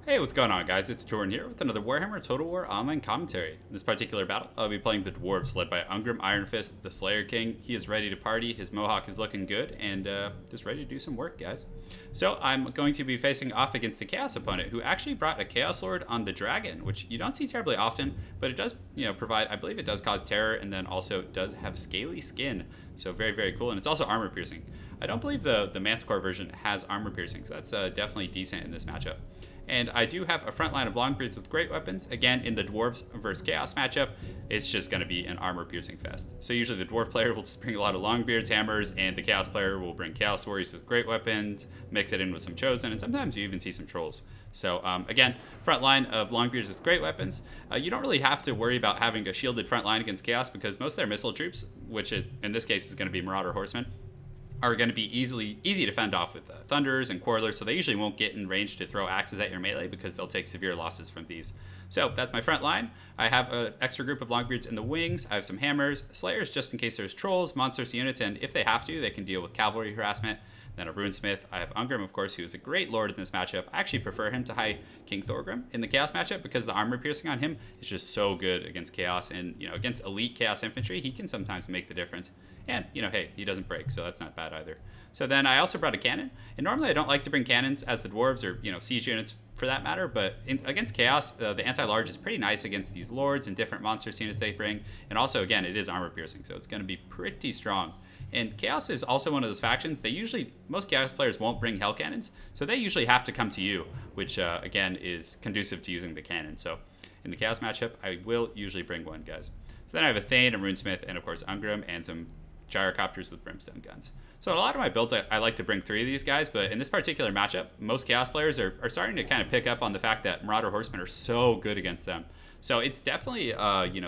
Hey, what's going on, guys? It's Jordan here with another Warhammer Total War online commentary. In this particular battle, I'll be playing the Dwarfs, led by Ungrim Iron Fist, the Slayer King. He is ready to party, his mohawk is looking good, and just ready to do some work, guys. So I'm going to be facing off against the Chaos opponent, who actually brought a Chaos Lord on the Dragon, which you don't see terribly often, but it does, provide, I believe it does cause terror, and then also does have scaly skin. So very, very cool, and it's also armor piercing. I don't believe the Manticore version has armor piercing, so that's definitely decent in this matchup. And I do have a front line of Longbeards with great weapons. Again, in the Dwarves versus Chaos matchup, it's just going to be an armor-piercing fest. So usually the Dwarf player will just bring a lot of Longbeards, hammers, and the Chaos player will bring Chaos Warriors with great weapons, mix it in with some Chosen, and sometimes you even see some Trolls. So again, front line of Longbeards with great weapons. You don't really have to worry about having a shielded front line against Chaos because most of their missile troops, which in this case is going to be Marauder Horsemen, are going to be easy to fend off with Thunders and Quarrelers, so they usually won't get in range to throw axes at your melee because they'll take severe losses from these. So that's my front line. I have an extra group of Longbeards in the wings. I have some hammers, Slayers just in case there's Trolls, monstrous units, and if they have to, they can deal with cavalry harassment. Then a Runesmith. I have Ungrim, of course, who is a great lord in this matchup. I actually prefer him to High King Thorgrim in the Chaos matchup because the armor piercing on him is just so good against Chaos, and against elite Chaos infantry, he can sometimes make the difference. And, hey, he doesn't break, so that's not bad either. So then I also brought a cannon. And normally I don't like to bring cannons as the dwarves or, siege units for that matter. But against Chaos, the anti-large is pretty nice against these lords and different monstrous units they bring. And also, again, it is armor piercing, so it's going to be pretty strong. And Chaos is also one of those factions. Most Chaos players won't bring Hell Cannons, so they usually have to come to you, which, again, is conducive to using the cannon. So in the Chaos matchup, I will usually bring one, guys. So then I have a Thane, a Runesmith, and, of course, Ungrim, and some gyrocopters with brimstone guns. So in a lot of my builds, I like to bring 3 of these guys, but in this particular matchup, most Chaos players are starting to kind of pick up on the fact that Marauder Horsemen are so good against them. So it's definitely,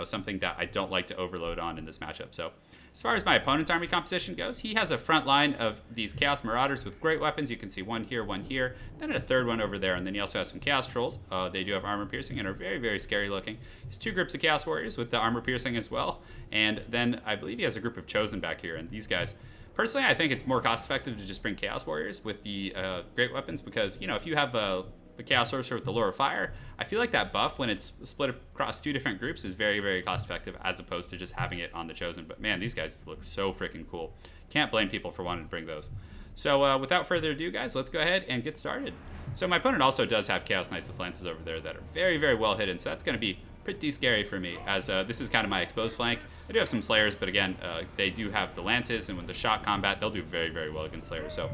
something that I don't like to overload on in this matchup. So as far as my opponent's army composition goes, he has a front line of these Chaos Marauders with great weapons. You can see one here, then a third one over there, and then he also has some Chaos Trolls. They do have armor piercing and are very, very scary looking. He has 2 groups of Chaos Warriors with the armor piercing as well, and then I believe he has a group of Chosen back here, and these guys. Personally, I think it's more cost effective to just bring Chaos Warriors with the great weapons because, if you have the Chaos Sorcerer with the Lure of Fire, I feel like that buff, when it's split across 2 different groups, is very, very cost effective as opposed to just having it on the Chosen. But man, these guys look so freaking cool. Can't blame people for wanting to bring those. So without further ado, guys, let's go ahead and get started. So my opponent also does have Chaos Knights with lances over there that are very, very well hidden. So that's going to be pretty scary for me, as this is kind of my exposed flank. I do have some Slayers, but again, they do have the lances, and with the shot combat, they'll do very, very well against Slayers. So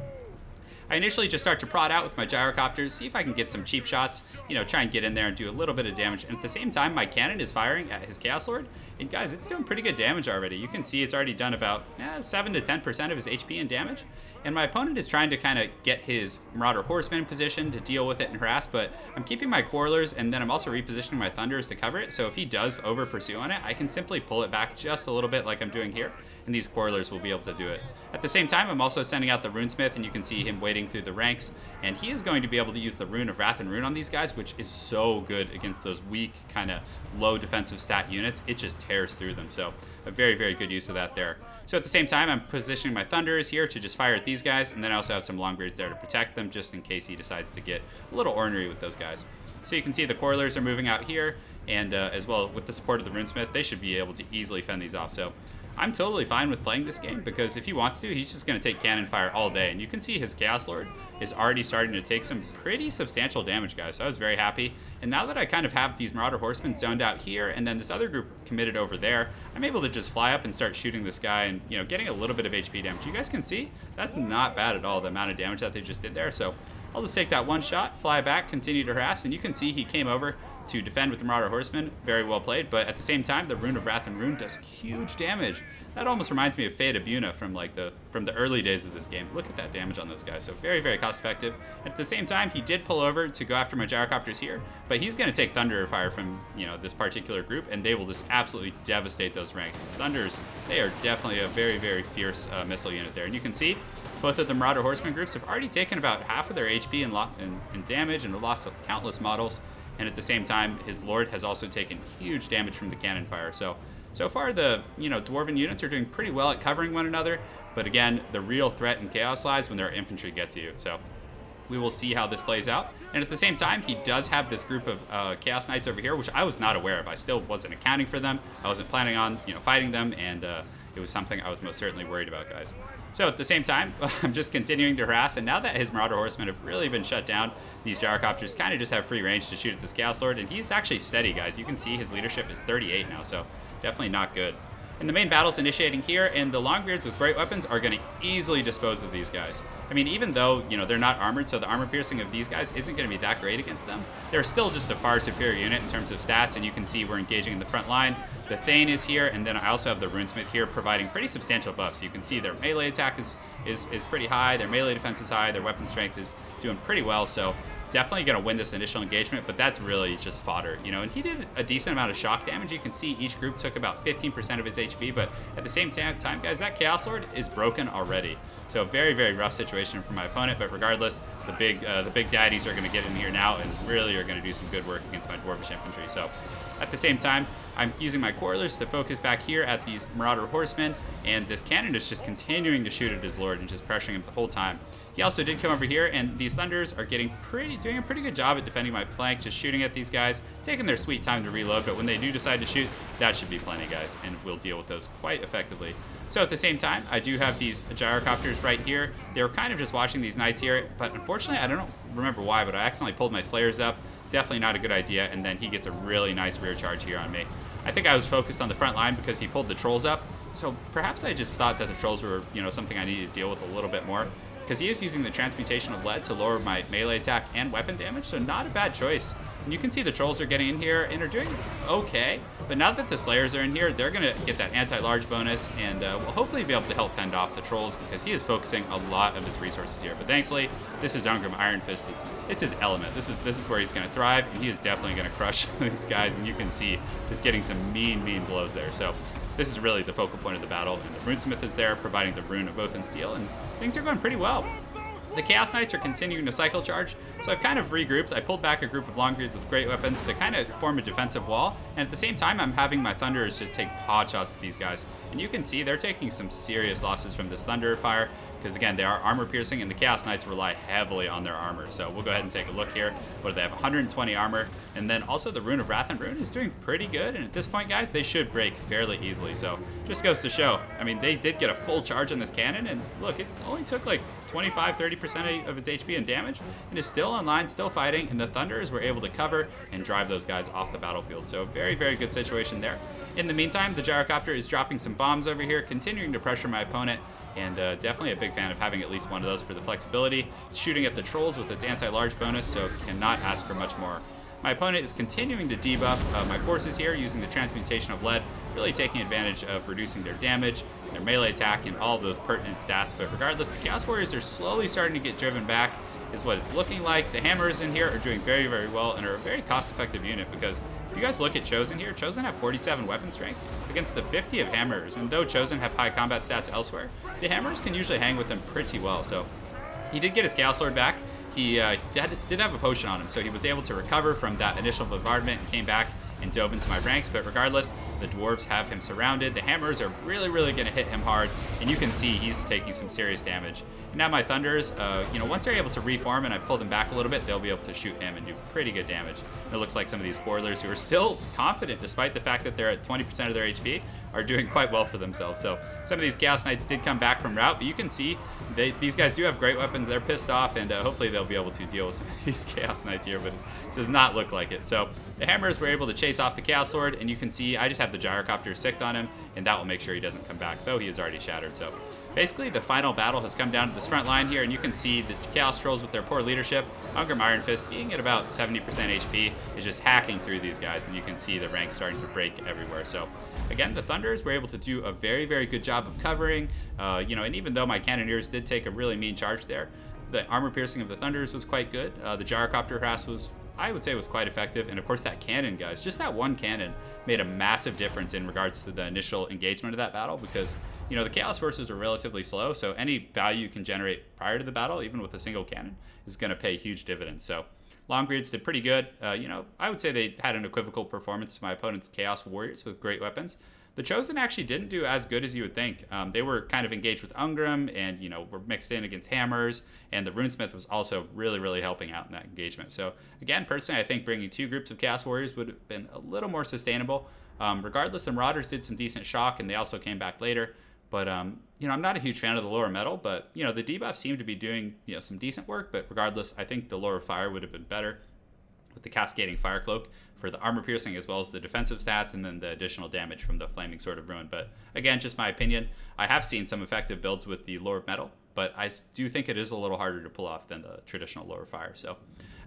I initially just start to prod out with my gyrocopters, see if I can get some cheap shots, try and get in there and do a little bit of damage. And at the same time, my cannon is firing at his Chaos Lord. And guys, it's doing pretty good damage already. You can see it's already done about 7 to 10% of his HP in damage. And my opponent is trying to kind of get his Marauder Horseman in position to deal with it and harass, but I'm keeping my Quarrelers, and then I'm also repositioning my Thunders to cover it. So if he does over pursue on it, I can simply pull it back just a little bit like I'm doing here, and these Quarrelers will be able to do it. At the same time, I'm also sending out the Runesmith, and you can see him wading through the ranks, and he is going to be able to use the Rune of Wrath and Rune on these guys, which is so good against those weak, kind of low defensive stat units. It just tears through them, so a very, very good use of that there. So at the same time, I'm positioning my Thunders here to just fire at these guys, and then I also have some Longbeards there to protect them just in case he decides to get a little ornery with those guys. So you can see the Quarrelers are moving out here, and as well with the support of the Runesmith, they should be able to easily fend these off. So I'm totally fine with playing this game because if he wants to, he's just going to take cannon fire all day. And you can see his Chaos Lord is already starting to take some pretty substantial damage, guys. So I was very happy. And now that I kind of have these Marauder Horsemen zoned out here and then this other group committed over there, I'm able to just fly up and start shooting this guy and, getting a little bit of HP damage. You guys can see that's not bad at all, the amount of damage that they just did there. So I'll just take that one shot, fly back, continue to harass, and you can see he came over to defend with the Marauder Horseman. Very well played, but at the same time, the Rune of Wrath and Rune does huge damage. That almost reminds me of Fate of Buna from the early days of this game. Look at that damage on those guys. So very, very cost effective. At the same time, he did pull over to go after my gyrocopters here, but he's going to take Thunder fire from this particular group, and they will just absolutely devastate those ranks. Thunders, they are definitely a very, very fierce missile unit there, and you can see both of the Marauder Horseman groups have already taken about half of their HP in damage and have lost countless models. And at the same time, his Lord has also taken huge damage from the cannon fire. So far, the Dwarven units are doing pretty well at covering one another. But again, the real threat in Chaos lies when their infantry get to you. So We will see how this plays out. And at the same time, he does have this group of Chaos Knights over here, which I was not aware of. I still wasn't accounting for them. I wasn't planning on, fighting them, and it was something I was most certainly worried about, guys. So at the same time, I'm just continuing to harass, and now that his Marauder Horsemen have really been shut down, these Gyrocopters kind of just have free range to shoot at this Chaos Lord, and he's actually steady, guys. You can see his leadership is 38 now, so definitely not good. And the main battle's initiating here, and the Longbeards with great weapons are going to easily dispose of these guys. I mean, even though, they're not armored, so the armor piercing of these guys isn't going to be that great against them, they're still just a far superior unit in terms of stats, and you can see we're engaging in the front line. The Thane is here, and then I also have the Runesmith here providing pretty substantial buffs. You can see their melee attack is pretty high, their melee defense is high, their weapon strength is doing pretty well, so definitely going to win this initial engagement, but that's really just fodder, and he did a decent amount of shock damage. You can see each group took about 15% of his HP, but at the same time, guys, that Chaos Lord is broken already. So very, very rough situation for my opponent, but regardless, the big daddies are going to get in here now and really are going to do some good work against my Dwarvish infantry. So at the same time, I'm using my Quarrelers to focus back here at these Marauder Horsemen, and this cannon is just continuing to shoot at his Lord and just pressuring him the whole time. He also did come over here, and these Thunders are doing a pretty good job at defending my flank, just shooting at these guys, taking their sweet time to reload, but when they do decide to shoot, that should be plenty, guys, and we'll deal with those quite effectively. So at the same time, I do have these Gyrocopters right here. They were kind of just watching these Knights here, but unfortunately, I don't remember why, but I accidentally pulled my Slayers up. Definitely not a good idea, and then he gets a really nice rear charge here on me. I think I was focused on the front line because he pulled the Trolls up, so perhaps I just thought that the Trolls were, something I needed to deal with a little bit more, because he is using the Transmutation of Lead to lower my melee attack and weapon damage, so not a bad choice. And you can see the Trolls are getting in here and are doing okay, but now that the Slayers are in here, they're going to get that anti-large bonus, and we'll hopefully be able to help fend off the Trolls, because he is focusing a lot of his resources here. But thankfully, this is Ungrim Iron Fist. It's his element. This is where he's going to thrive, and he is definitely going to crush these guys, and you can see just getting some mean blows there. So this is really the focal point of the battle, and the Runesmith is there, providing the Rune of Oath and Steel, and things are going pretty well. The Chaos Knights are continuing to cycle charge, so I've kind of regrouped. I pulled back a group of Longbeards with great weapons to kind of form a defensive wall, and at the same time, I'm having my Thunderers just take pot shots at these guys. And you can see they're taking some serious losses from this Thunder fire, because again, they are armor piercing, and the Chaos Knights rely heavily on their armor. So we'll go ahead and take a look here. What do they have? 120 armor, and then also the Rune of Wrath and Rune is doing pretty good, and at this point, guys, they should break fairly easily. So just goes to show, I mean, they did get a full charge on this cannon, and look, it only took like 25-30% of its HP and damage, and is still online, still fighting, and the Thunderers were able to cover and drive those guys off the battlefield. So very, very good situation there. In the meantime, the Gyrocopter is dropping some bombs over here, continuing to pressure my opponent, and definitely a big fan of having at least one of those for the flexibility. It's shooting at the Trolls with its anti-large bonus, so cannot ask for much more. My opponent is continuing to debuff my forces here using the Transmutation of Lead, really taking advantage of reducing their damage, their melee attack, and all of those pertinent stats. But regardless, the Chaos Warriors are slowly starting to get driven back, is what it's looking like. The Hammers in here are doing very, very well and are a very cost-effective unit, because if you guys look at Chosen here, Chosen have 47 weapon strength against the 50 of Hammers, and though Chosen have high combat stats elsewhere, the Hammers can usually hang with them pretty well. So he did get his Chaos Lord back. He did have a potion on him, so he was able to recover from that initial bombardment and came back and dove into my ranks. But regardless, the Dwarves have him surrounded. The Hammers are really, really going to hit him hard, and you can see he's taking some serious damage. And now my Thunders, once they're able to reform and I pull them back a little bit, they'll be able to shoot him and do pretty good damage. And it looks like some of these Quarrelers, who are still confident despite the fact that they're at 20% of their HP, are doing quite well for themselves. So some of these Chaos Knights did come back from rout, but you can see these guys do have great weapons. They're pissed off, and hopefully they'll be able to deal with some of these Chaos Knights here, but it does not look like it. So the Hammers were able to chase off the Chaos Lord, and you can see I just have the Gyrocopter sicked on him, and that will make sure he doesn't come back, though he is already shattered. So basically, the final battle has come down to this front line here, and you can see the Chaos Trolls with their poor leadership. Ungrim Iron Fist, being at about 70% HP, is just hacking through these guys, and you can see the ranks starting to break everywhere. So again, the Thunderers were able to do a very, very good job of covering, and even though my Cannoneers did take a really mean charge there, the armor piercing of the Thunderers was quite good. The Gyrocopter harass was, I would say, was quite effective, and of course that cannon, guys, just that one cannon made a massive difference in regards to the initial engagement of that battle, because the Chaos forces are relatively slow, so any value you can generate prior to the battle, even with a single cannon, is going to pay huge dividends. So Longbeards did pretty good. I would say they had an equivocal performance to my opponent's Chaos Warriors with great weapons. The Chosen actually didn't do as good as you would think. They were kind of engaged with Ungram and, were mixed in against Hammers, and the Runesmith was also really, really helping out in that engagement. So, again, personally, I think bringing 2 groups of Chaos Warriors would have been a little more sustainable. Regardless, the Marauders did some decent shock, and they also came back later. But, I'm not a huge fan of the lower metal, but, the debuffs seem to be doing, some decent work. But regardless, I think the lower fire would have been better with the Cascading Fire Cloak for the armor piercing as well as the defensive stats, and then the additional damage from the Flaming Sword of Ruin. But again, just my opinion. I have seen some effective builds with the lower metal, but I do think it is a little harder to pull off than the traditional lower fire. So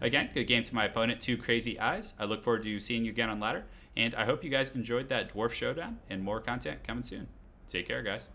again, good game to my opponent, 2 Crazy Eyes. I look forward to seeing you again on ladder, and I hope you guys enjoyed that Dwarf Showdown, and more content coming soon. Take care, guys.